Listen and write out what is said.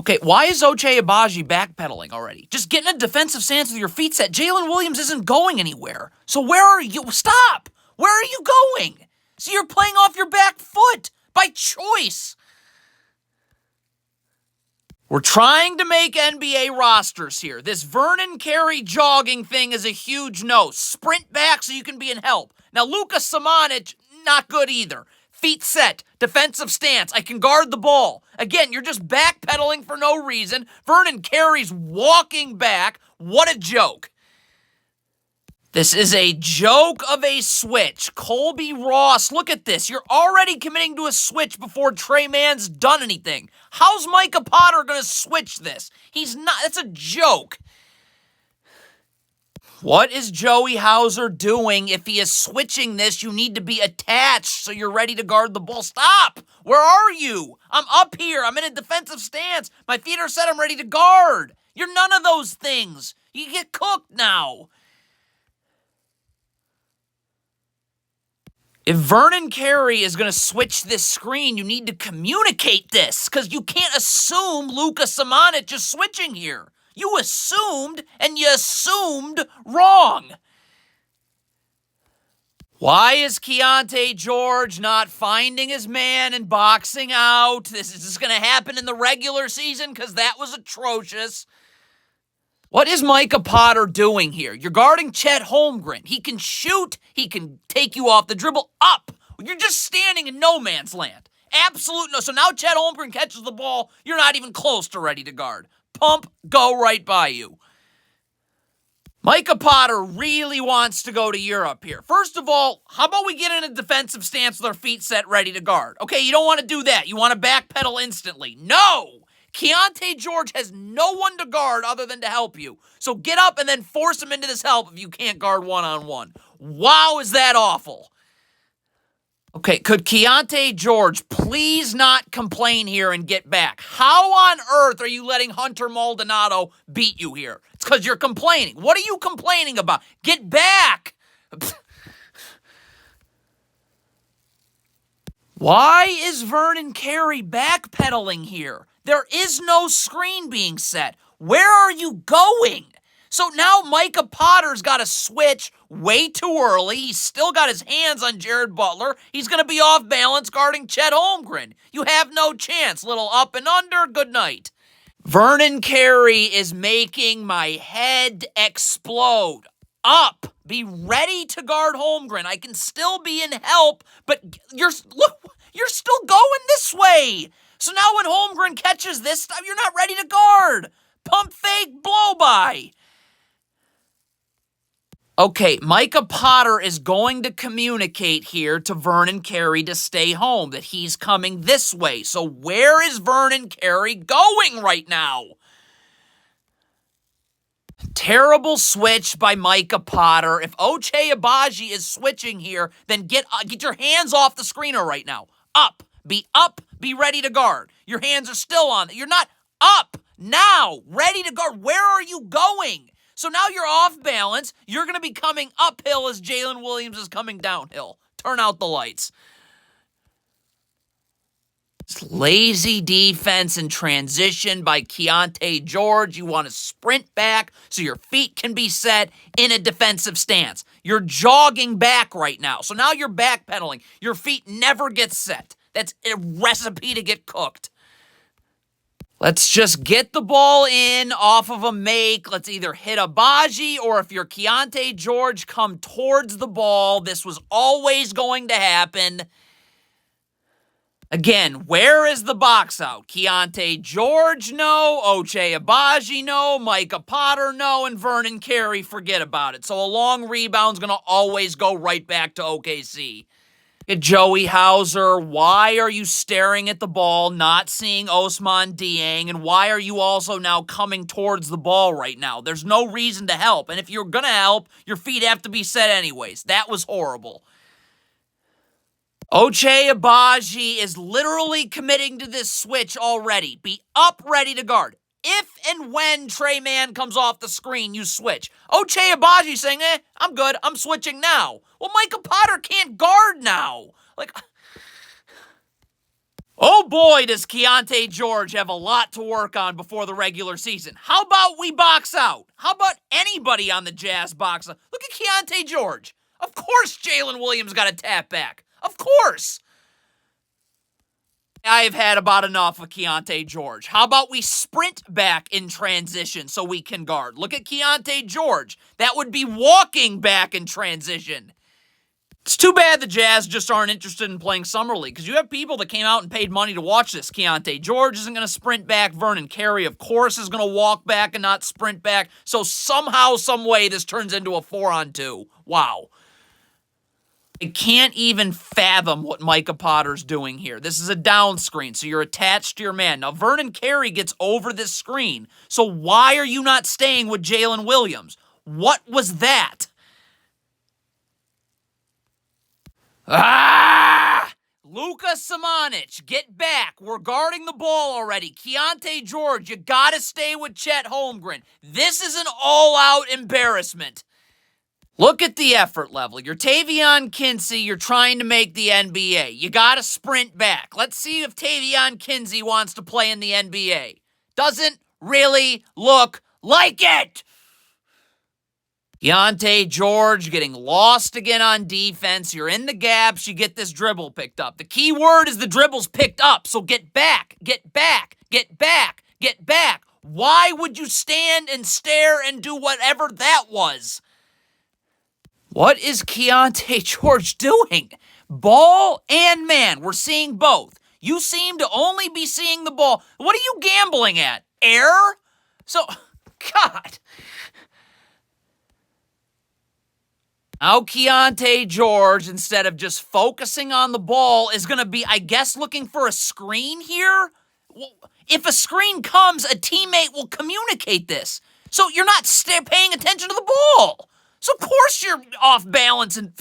Okay, why is Ochai Agbaji backpedaling already? Just get in a defensive stance with your feet set. Jalen Williams isn't going anywhere. So where are you? Stop! Where are you going? So you're playing off your back foot by choice. We're trying to make NBA rosters here. This Vernon Carey jogging thing is a huge no. Sprint back so you can be in help. Now, Luka Samanic, not good either. Feet set, defensive stance, I can guard the ball. Again, you're just backpedaling for no reason. Vernon Carey's walking back. What a joke. This is a joke of a switch. Colby Ross, look at this. You're already committing to a switch before Tre Mann's done anything. How's Micah Potter going to switch this? He's not. That's a joke. What is Joey Hauser doing? If he is switching this, you need to be attached so you're ready to guard the ball. Stop! Where are you? I'm up here. I'm in a defensive stance. My feet are set. I'm ready to guard. You're none of those things. You get cooked now. If Vernon Carey is going to switch this screen, you need to communicate this, because you can't assume Luka Samanic just switching here. You assumed, and you assumed wrong. Why is Keyonte George not finding his man and boxing out? This is just going to happen in the regular season because that was atrocious. What is Micah Potter doing here? You're guarding Chet Holmgren. He can shoot. He can take you off the dribble up. You're just standing in no man's land. Absolute no. So now Chet Holmgren catches the ball. You're not even close to ready to guard. Pump, go right by you. Micah Potter really wants to go to Europe here. First of all, how about we get in a defensive stance with our feet set ready to guard? Okay, you don't want to do that. You want to backpedal instantly. No! Keyonte George has no one to guard other than to help you. So get up and then force him into this help if you can't guard one-on-one. Wow, is that awful. Okay, could Keyonte George please not complain here and get back? How on earth are you letting Hunter Maldonado beat you here? It's because you're complaining. What are you complaining about? Get back! Why is Vernon Carey backpedaling here? There is no screen being set. Where are you going? So now Micah Potter's got to switch way too early. He's still got his hands on Jared Butler. He's going to be off balance guarding Chet Holmgren. You have no chance. Little up and under. Good night. Vernon Carey is making my head explode. Up. Be ready to guard Holmgren. I can still be in help, but you're still going this way. So now when Holmgren catches this stuff, you're not ready to guard. Pump fake blow by. Okay, Micah Potter is going to communicate here to Vernon Carey to stay home, that he's coming this way. So where is Vernon Carey going right now? Terrible switch by Micah Potter. If Ochai Agbaji is switching here, then get your hands off the screener right now. Up, be ready to guard. Your hands are still on. You're not up now, ready to guard. Where are you going? So now you're off balance. You're going to be coming uphill as Jalen Williams is coming downhill. Turn out the lights. It's lazy defense and transition by Keyonte George. You want to sprint back so your feet can be set in a defensive stance. You're jogging back right now. So now you're backpedaling. Your feet never get set. That's a recipe to get cooked. Let's just get the ball in off of a make. Let's either hit Agbaji, or if you're Keyonte George, come towards the ball. This was always going to happen. Again, where is the box out? Keyonte George, no. Ochai Agbaji, no. Micah Potter, no. And Vernon Carey, forget about it. So a long rebound's going to always go right back to OKC. Joey Hauser, why are you staring at the ball, not seeing Ousmane Dieng, and why are you also now coming towards the ball right now? There's no reason to help, and if you're going to help, your feet have to be set anyways. That was horrible. Ochai Agbaji is literally committing to this switch already. Be up, ready to guard. If and when Tre Mann comes off the screen, you switch. Ochai Agbaji saying, I'm good. I'm switching now. Well, Micah Potter can't guard now. Oh boy, does Keontae George have a lot to work on before the regular season. How about we box out? How about anybody on the Jazz box out? Look at Keontae George. Of course Jalen Williams got a tap back. Of course. I've had about enough of Keontae George. How about we sprint back in transition so we can guard? Look at Keontae George. That would be walking back in transition. It's too bad the Jazz just aren't interested in playing Summer League, because you have people that came out and paid money to watch this. Keontae George isn't going to sprint back. Vernon Carey, of course, is going to walk back and not sprint back. So somehow, some way, this turns into a 4-on-2. Wow. I can't even fathom what Micah Potter's doing here. This is a down screen, so you're attached to your man. Now, Vernon Carey gets over this screen, so why are you not staying with Jalen Williams? What was that? Luka Samanic, get back. We're guarding the ball already. Keontae George, you gotta stay with Chet Holmgren. This is an all-out embarrassment. Look at the effort level. You're Tavion Kinsey. You're trying to make the NBA. You gotta sprint back. Let's see if Tavion Kinsey wants to play in the NBA. Doesn't really look like it. Keontae George getting lost again on defense. You're in the gaps. You get this dribble picked up. The key word is the dribble's picked up. So get back, get back, get back, get back. Why would you stand and stare and do whatever that was? What is Keontae George doing? Ball and man. We're seeing both. You seem to only be seeing the ball. What are you gambling at? Air? So, God. Now Keontae George, instead of just focusing on the ball, is going to be, I guess, looking for a screen here? Well, if a screen comes, a teammate will communicate this. So you're not paying attention to the ball. So of course you're off balance and...